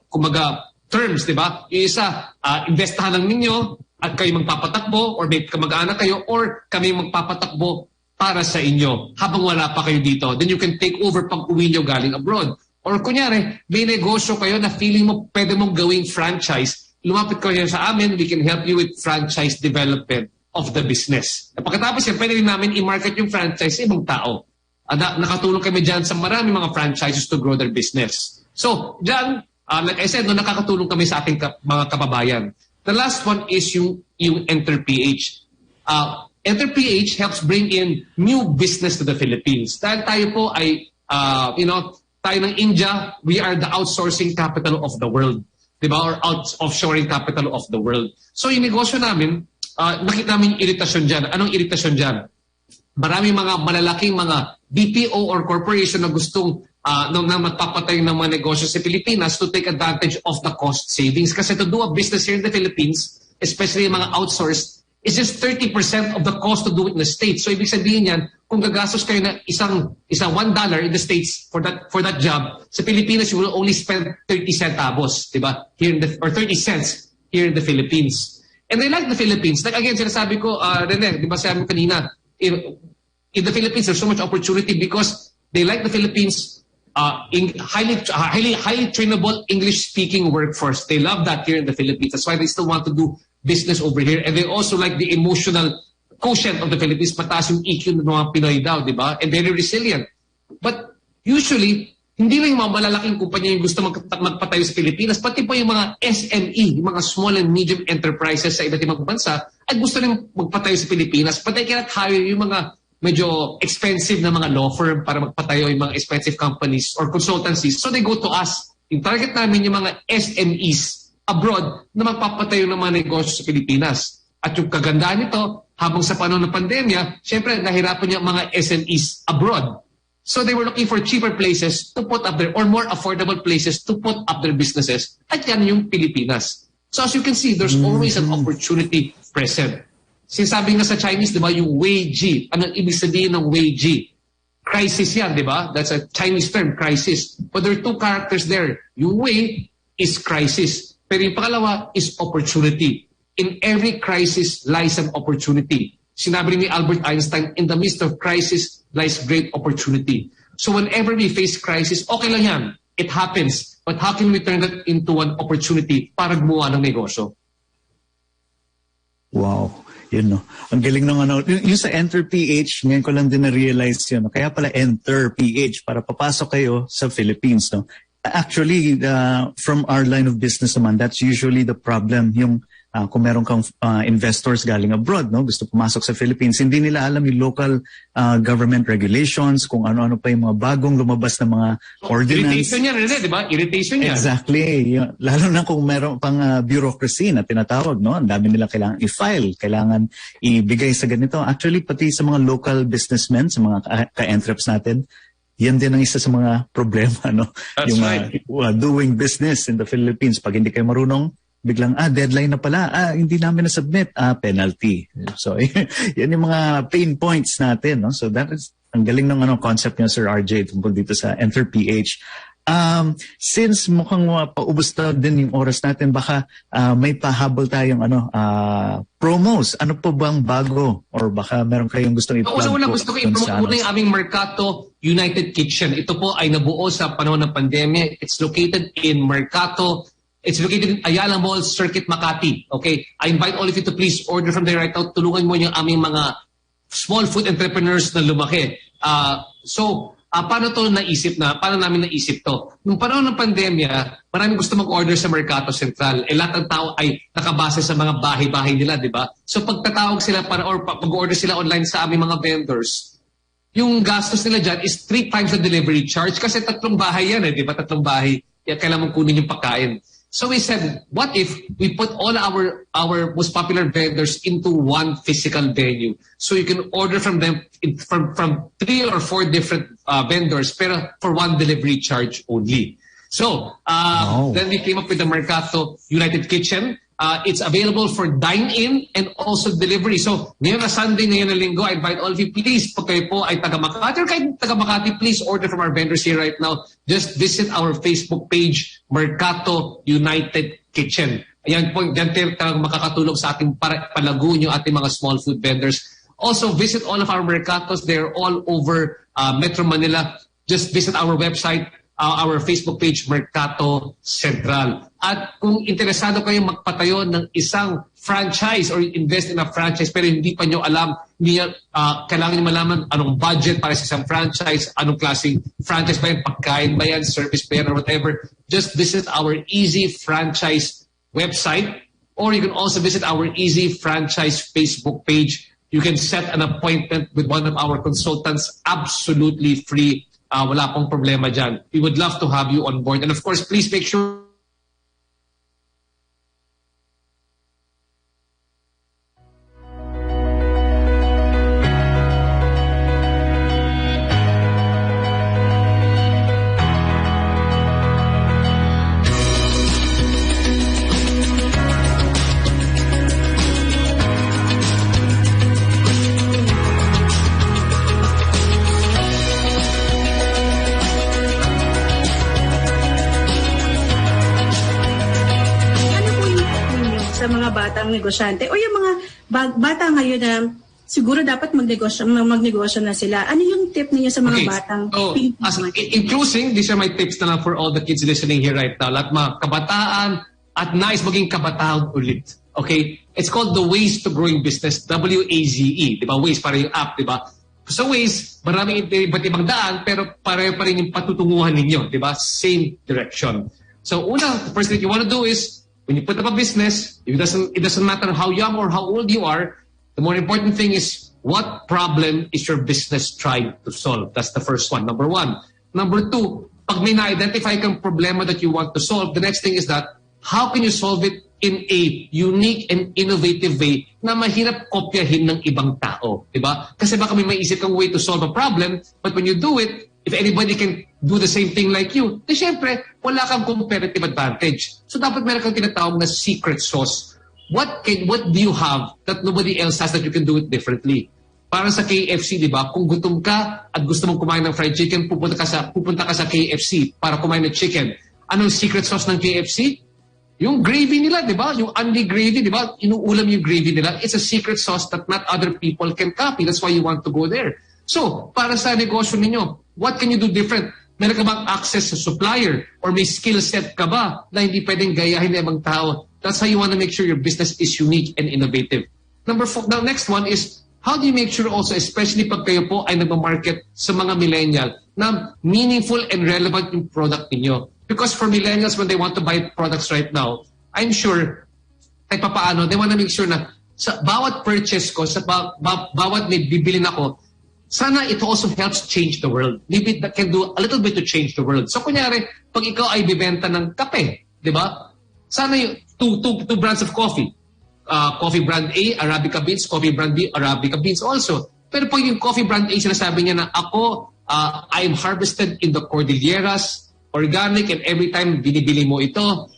kumaga terms, di ba? Yung isa, investahan lang ninyo at kayo magpapatakbo or may kamag-anak kayo or kami magpapatakbo para sa inyo habang wala pa kayo dito. Then you can take over pag uwi nyo galing abroad. Or kunyari, may negosyo kayo na feeling mo pwede mong gawing franchise, lumapit kayo sa amin, we can help you with franchise development of the business. At pagkatapos yan, pwede rin namin i-market yung franchise sa ibang tao. Nakatulong kami dyan sa marami mga franchises to grow their business. So, dyan, like I said, nakakatulong kami sa ating mga kababayan. The last one is yung Entrep. Entrep helps bring in new business to the Philippines. Dahil tayo po ay, tayo ng India, we are the outsourcing capital of the world. Diba? Or offshoring capital of the world. So yung negosyo namin, nakita namin yung iritasyon dyan. Anong iritasyon dyan? Maraming mga malalaking mga BPO or corporation na gustong na magpapatay ng mga negosyo sa Pilipinas to take advantage of the cost savings. Kasi to do a business here in the Philippines, especially yung mga outsourced, is just 30% of the cost to do it in the States. So ibig sabihin yan, kung gagastos kayo na isang $1 in the States for that job, sa Pilipinas you will only spend 30 centavos, diba? Or 30 cents here in the Philippines. And they like the Philippines. Like again, sinasabi ko, Rene, di ba sabi mo kanina, in the Philippines there's so much opportunity because they like the Philippines, highly trainable English-speaking workforce. They love that here in the Philippines. That's why they still want to do business over here. And they also like the emotional quotient of the Philippines. Mataas yung EQ ng mga Pinoy daw, di ba? And very resilient. But usually, hindi lang yung mga malalaking kumpanya yung gusto magpatayo sa Pilipinas, pati po yung mga SME, yung mga small and medium enterprises sa iba't ibang bansa, ay gusto rin magpatayo sa Pilipinas. But they cannot hire yung mga medyo expensive na mga law firm para magpatayo yung mga expensive companies or consultancies. So they go to us. Yung target namin yung mga SMEs abroad na magpapatayo ng mga negosyo sa Pilipinas. At yung kagandahan nito, habang sa panahon ng pandemya, syempre nahirapan yung mga SMEs abroad. So they were looking for cheaper places to put up or more affordable places to put up their businesses. At yan yung Pilipinas. So as you can see, there's always an opportunity present. Sinasabi nga sa Chinese, di ba, yung Wei-ji. Anong ibig sabihin ng Wei-ji? Crisis yan, di ba? That's a Chinese term, crisis. But there are two characters there. Yung Wei is crisis. Pero yung pangalawa is opportunity. In every crisis lies an opportunity. Sinabi ni Albert Einstein, in the midst of crisis lies great opportunity. So whenever we face crisis, okay lang yan. It happens. But how can we turn that into an opportunity para gumawa ng negosyo? Wow. Yun, no. Ang galing ng ano. Yung sa Enter PH, ngayon ko lang din na-realize yun. No? Kaya pala Enter PH para papasok kayo sa Philippines. No? Actually, from our line of business naman, that's usually the problem. Yung kung meron kang investors galing abroad, no, gusto pumasok sa Philippines, hindi nila alam yung local government regulations, kung ano-ano pa yung mga bagong lumabas na mga ordinance. Irritation yan, di ba? Irritation yan. Exactly. Lalo na kung meron pang bureaucracy na tinatawag, no? Ang dami nila kailangan i-file, kailangan ibigay sa ganito. Actually, pati sa mga local businessmen, sa mga ka-entreps natin, yan din ang isa sa mga problema, no? That's yung right. Doing business in the Philippines. Pag hindi kayo marunong, biglang, deadline na pala, hindi namin na-submit, penalty. So, yan yung mga pain points natin, no? So, that is, ang galing ng concept niya, Sir RJ, tungkol dito sa Entrep PH. Since mukhang paubos na din yung oras natin, baka may pahabol tayong promos. Ano po bang bago? Or baka meron kayong gustong i-plug? Una gusto ko i-promote muna yung aming Mercato United Kitchen. Ito po ay nabuo sa panahon ng pandemya. It's located in Mercato. It's located in Ayala Mall, Circuit, Makati. Okay? I invite all of you to please order from there right now. Tulungan mo yung aming mga small food entrepreneurs na lumaki. Paano namin naisip to? Nung panahon ng pandemya, maraming gusto mag-order sa Mercato Central. Lahat ng tao ay nakabase sa mga bahay-bahay nila, di ba? So pagtatawag sila pag-order sila online sa aming mga vendors, yung gastos nila dyan is 3 times the delivery charge kasi 3 bahay yan, di ba? 3 bahay. Kaya kailangan mong kunin yung pagkain. So we said, what if we put all our most popular vendors into one physical venue? So you can order from them from 3 or 4 different vendors, pero for 1 delivery charge only. So then we came up with the Mercato United Kitchen. It's available for dine-in and also delivery. So ngayon na Sunday, ngayon na Linggo, I invite all of you, please, pag kayo po ay taga-Makati or kahit taga-Makati, please order from our vendors here right now. Just visit our Facebook page, Mercato United Kitchen. Ayan po, dyan talagang makakatulong sa ating palago yung ating mga small food vendors. Also, visit all of our Mercatos. They're all over Metro Manila. Just visit our website, our Facebook page, Mercato Central. At kung interesado kayong magpatayo ng isang franchise or invest in a franchise pero hindi pa nyo alam, kailangan nyo malaman anong budget para sa isang franchise, anong klaseng franchise ba yan, pagkain ba yan, service ba yan, or whatever, just visit our Easy Franchise website, or you can also visit our Easy Franchise Facebook page. You can set an appointment with one of our consultants absolutely free. Wala pong problema dyan. We would love to have you on board. And of course, please make sure negosyante o yung mga bata ngayon na siguro dapat magnegosyo na sila. Ano yung tip niyo sa mga batang in closing, these are my tips na lang for all the kids listening here right now. Lahat mga kabataan at nais maging kabataan ulit. Okay? It's called the Ways to Growing Business, WAZE. Diba? Ways, para yung app, diba? Sa Ways, maraming iba't ibang daan, pero pareho pa rin yung patutunguhan ninyo. Diba? Same direction. So, first thing you want to do is, when you put up a business, it doesn't matter how young or how old you are, the more important thing is what problem is your business trying to solve. That's the first one, number 1. Number 2, pag may na-identify kang problema that you want to solve, the next thing is that how can you solve it in a unique and innovative way na mahirap kopyahin ng ibang tao, diba? Kasi baka may maisip kang way to solve a problem, but when you do it, if anybody can do the same thing like you, di syempre, wala kang competitive advantage. So dapat meron kang tinatawag na secret sauce. What do you have that nobody else has that you can do it differently? Parang sa KFC, di ba? Kung gutom ka at gusto mong kumain ng fried chicken, pupunta ka sa KFC para kumain ng chicken. Anong secret sauce ng KFC? Yung gravy nila, di ba? Yung onion gravy, di ba? Inuulam yung gravy nila. It's a secret sauce that not other people can copy. That's why you want to go there. So, para sa negosyo ninyo, what can you do different? Meron ka bang access sa supplier? Or may skill set ka ba na hindi pwedeng gayahin ng ibang tao? That's how you want to make sure your business is unique and innovative. Number 4, the next one is, how do you make sure also, especially pag kayo po ay nagmamarket sa mga millennial, na meaningful and relevant yung product ninyo? Because for millennials, when they want to buy products right now, I'm sure kahit papaano, they want to make sure na sa bawat purchase ko, sa bawat may bibilin ako, sana it also helps change the world. Maybe that can do a little bit to change the world. So kunyari, pag ikaw ay bibenta ng kape, di ba? Sana yung two brands of coffee. Coffee brand A, Arabica beans. Coffee brand B, Arabica beans also. Pero pag yung coffee brand A, sinasabi niya na ako, I'm harvested in the Cordilleras, organic, and every time binibili mo ito,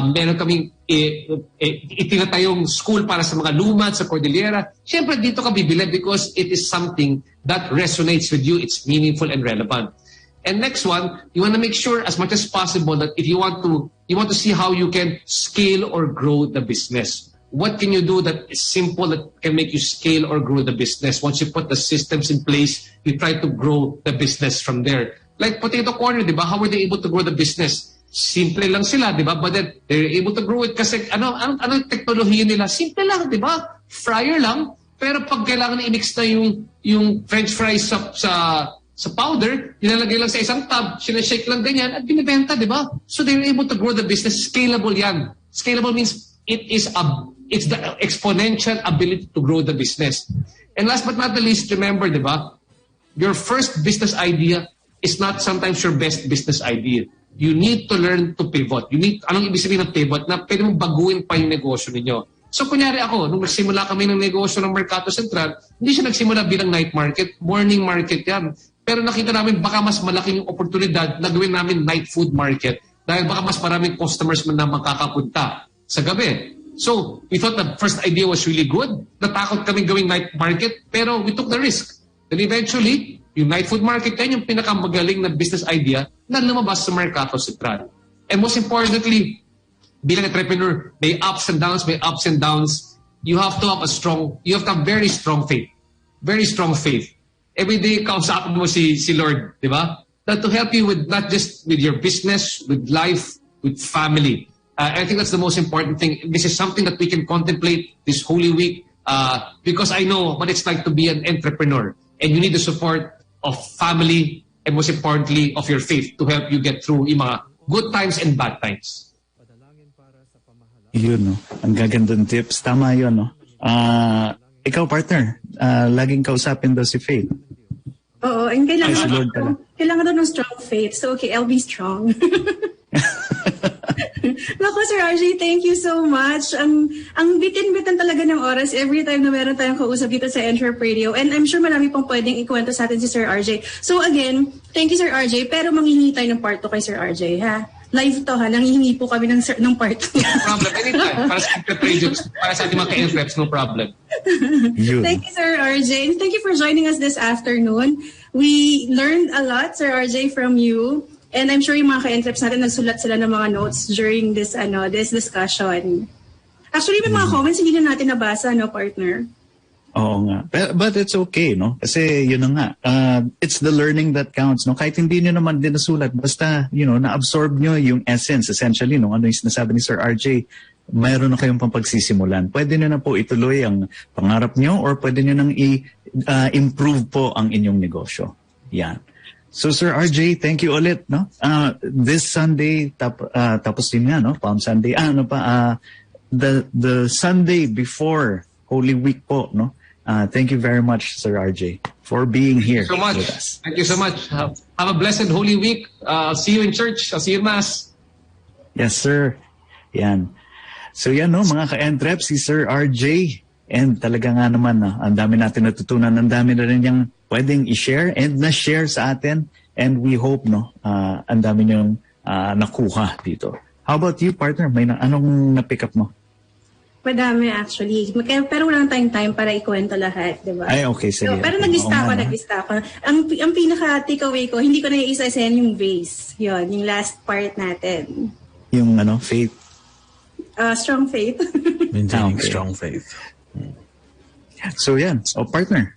meron kaming itinatayong school para sa mga lumad sa Cordillera. Siyempre, dito ka bibili because it is something that resonates with you. It's meaningful and relevant. And next one, you want to make sure as much as possible that if you want to see how you can scale or grow the business. What can you do that is simple that can make you scale or grow the business? Once you put the systems in place, you try to grow the business from there. Like Potato Corner, di ba? How were they able to grow the business? Simple lang sila, di ba? But then, they're able to grow it kasi ano teknolohiya nila? Simple lang, di ba? Fryer lang. Pero pag kailangan i-mix na yung french fries sa powder, nilalagay lang sa isang tub, sinashake lang ganyan, at binibenta, di ba? So they're able to grow the business. Scalable yan. Scalable means it's the exponential ability to grow the business. And last but not the least, remember, di ba? Your first business idea is not sometimes your best business idea. You need to learn to pivot. Anong ibig sabihin ng pivot? Na pwede mong baguhin pa yung negosyo ninyo. So kunyari ako, nung nagsimula kami ng negosyo ng Mercato Central, hindi siya nagsimula bilang night market, morning market yan. Pero nakita namin baka mas malaking yung oportunidad na gawin namin night food market dahil baka mas maraming customers na makakapunta sa gabi. So, we thought the first idea was really good. Natakot kami gawing night market, pero we took the risk. Then eventually, yung night food market yan yung pinakamagaling na business idea na lumabas sa Mercato Central. And most importantly, bilang entrepreneur, may ups and downs. You have to have very strong faith. Very strong faith. Every day, kausapin mo si Lord, di ba? That to help you with not just with your business, with life, with family. I think that's the most important thing. This is something that we can contemplate this Holy Week because I know what it's like to be an entrepreneur. And you need the support of family and most importantly, of your faith to help you get through yung mga good times and bad times. Yun, no? Ang gagandang tips. Tama yun, no? Ikaw, partner, laging kausapin daw si Faith. Oo, and kailangan daw ng strong faith. So, okay, I'll be strong. Naku, Sir RJ, thank you so much. Ang bitin-bitan talaga ng oras every time na meron tayong kausap dito sa Entrep Radio. And I'm sure marami pang pwedeng ikwento sa atin si Sir RJ. So again, thank you Sir RJ, pero manghihingi tayo ng part 2 kay Sir RJ, ha? Live to, ha? Nanghihingi po kami ng part 2. No problem. Anytime. Para sa Entrep Radio, para sa ating mga ka-Entreps, no problem. Thank you, Sir RJ. And thank you for joining us this afternoon. We learned a lot, Sir RJ, from you. And I'm sure yung mga ka-Entreps natin nagsulat sila ng mga notes during this discussion. Actually, may mga comments hindi na natin nabasa, no, partner? Oo nga. But it's okay, no? Kasi yun na nga. It's the learning that counts, no? Kahit hindi nyo naman din nasulat, basta, na-absorb nyo yung essence, essentially, no? Ano yung sinasabi ni Sir RJ, mayroon na kayong pagsisimulan. Pwede nyo na po ituloy ang pangarap nyo or pwede nyo nang i-improve po ang inyong negosyo. Yan. So Sir RJ, thank you ulit, no? This Sunday tapos din nga, no? Palm Sunday. The Sunday before Holy Week po, no? Thank you very much, Sir RJ, for being here with us. Thank you so much. Have a blessed Holy Week. I'll see you in church. I'll see you in Mass. Yes, sir. Yan. So yan, no, mga ka-Entrep, si Sir RJ. And talaga nga naman, ang dami natin natutunan, ang dami na rin niyang pwedeng i-share and na-share sa atin. And we hope, no, ang dami niyong nakuha dito. How about you, partner? May anong na-pick up mo? Madami actually. Pero wala tayong time para ikwento lahat, di ba? Ay, okay, sige. So, pero nag-lista ako. Ang pinaka-takeaway ko, hindi ko na isa-isayan yung base. Yun, yung last part natin. Yung faith? Strong faith. Maintaining strong faith. So yan, partner.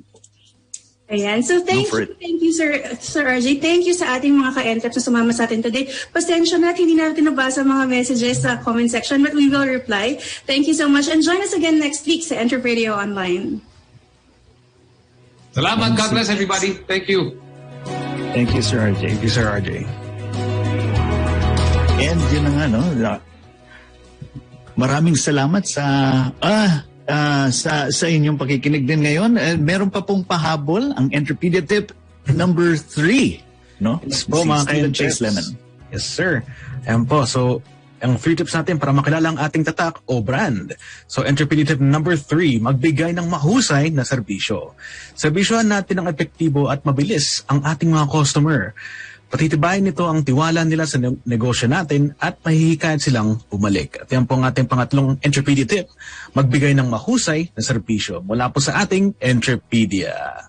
Ayan. So thank you Sir RJ. Thank you sa ating mga ka-Entreps na sumama sa atin today. Pasensya na, hindi natin nabasa mga messages sa comment section, but we will reply. Thank you so much and join us again next week sa Entrep Radio Online. Salamat. God bless everybody. Thank you. Thank you, Sir RJ. Thank you, Sir RJ. And yun na nga, no? maraming salamat sa inyong pakikinig din ngayon. Meron pa pong pahabol ang Entrepedia tip number 3, no? Yes po, Si mga Steven ka-Entreps. Chase Lemon. Yes, sir. Ayan po. So, ang 3 tips natin para makilala ang ating tatak o brand. So, Entrepedia tip number 3, magbigay ng mahusay na serbisyo. Serbisyohan natin ang epektibo at mabilis ang ating mga customer. Patitibayin nito ang tiwala nila sa negosyo natin at mahihikayat silang bumalik. At yan po ang ating pangatlong Entrepedia tip, magbigay ng mahusay na serbisyo. Mula po sa ating Entrepedia.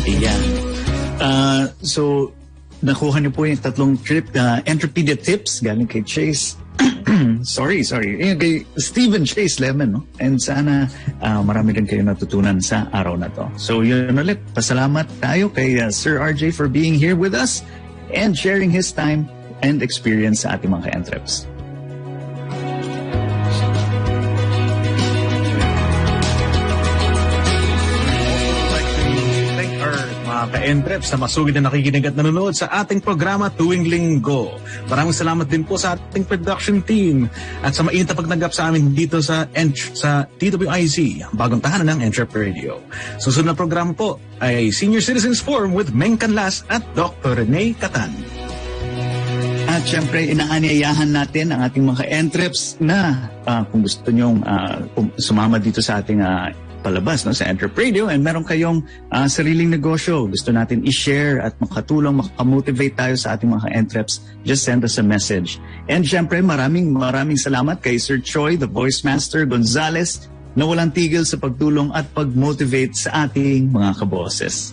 Ayan. So, nakuha niyo po yung tatlong Entrepedia tips galing kay Chase. sorry. Yung kay Steven Chase Lemon, no? And sana marami din kayo natutunan sa araw na to. So, yun ulit. Pasalamat tayo kay Sir RJ for being here with us and sharing his time and experience sa ating mga ka-Entreps. Mga ka-Entreps na masugid na nakikinig at nanonood sa ating programa tuwing linggo. Maraming salamat din po sa ating production team at sa mainit na pagnagap sa amin dito sa DWIZ, bagong tahanan ng Entrep Radio. Susunod na programa po ay Senior Citizens Forum with Meng Canlas at Dr. Rene Catan. At syempre, inaanyayahan natin ang ating mga Entreps na kung gusto nyong sumama dito sa ating palabas, no, sa Entrep Radio, and meron kayong sariling negosyo, gusto natin i-share at makatulong, makamotivate tayo sa ating mga Entreps, just send us a message. And syempre, maraming salamat kay Sir Choi, the Voice Master Gonzales, na walang tigil sa pagtulong at pag-motivate sa ating mga kaboses.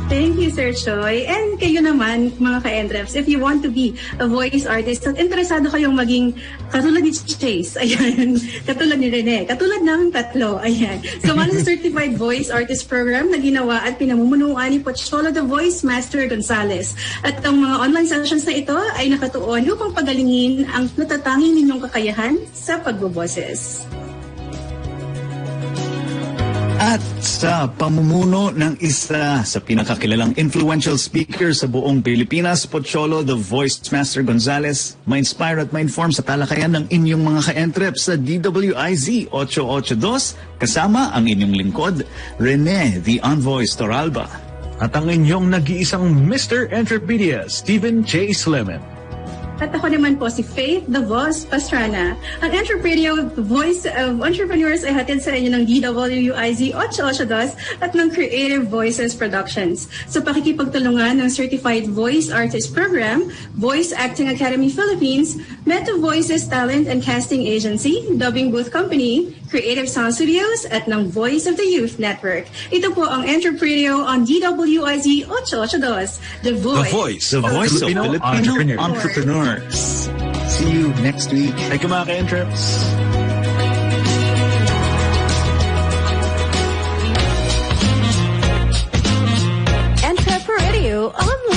Thank you, Sir Choi. And kayo naman, mga ka-Entreps, if you want to be a voice artist at interesado kayong maging katulad ni Chase, ayan, katulad ni Rene, katulad ng tatlo, ayan. So, sa Certified Voice Artist Program na ginawa at pinamumunuan ni Pocholo the Voice Master Gonzales. At ang mga online sessions na ito ay nakatuon upang pagalingin ang natatanging ninyong kakayahan sa pagboboses. At sa pamumuno ng isa sa pinakakilalang influential speaker sa buong Pilipinas, Pocholo the Voice Master Gonzales, ma-inspire at ma-inform sa talakayan ng inyong mga ka-Entreps sa DWIZ 882, kasama ang inyong lingkod, Rene, the Envoy Storalba. At ang inyong nag-iisang Mr. Entrepedia, Steven Chase Lemon. At ako naman po si Faith, the Boss Pastrana. Ang Entrepreneurial Voice of Entrepreneurs ay hatid sa inyo ng DWIZ 882 at ng Creative Voices Productions. Sa pakikipagtulungan ng Certified Voice Artist Program, Voice Acting Academy Philippines, Meta Voices Talent and Casting Agency, Dubbing Booth Company, Creative Sound Studios, at ng Voice of the Youth Network. Ito po ang Entrepreneur on DWIZ 882, The Voice The voice of Filipino entrepreneurs. entrepreneurs. See you next week. Thank you, mga ka-Entreps. Entrep Radio Online.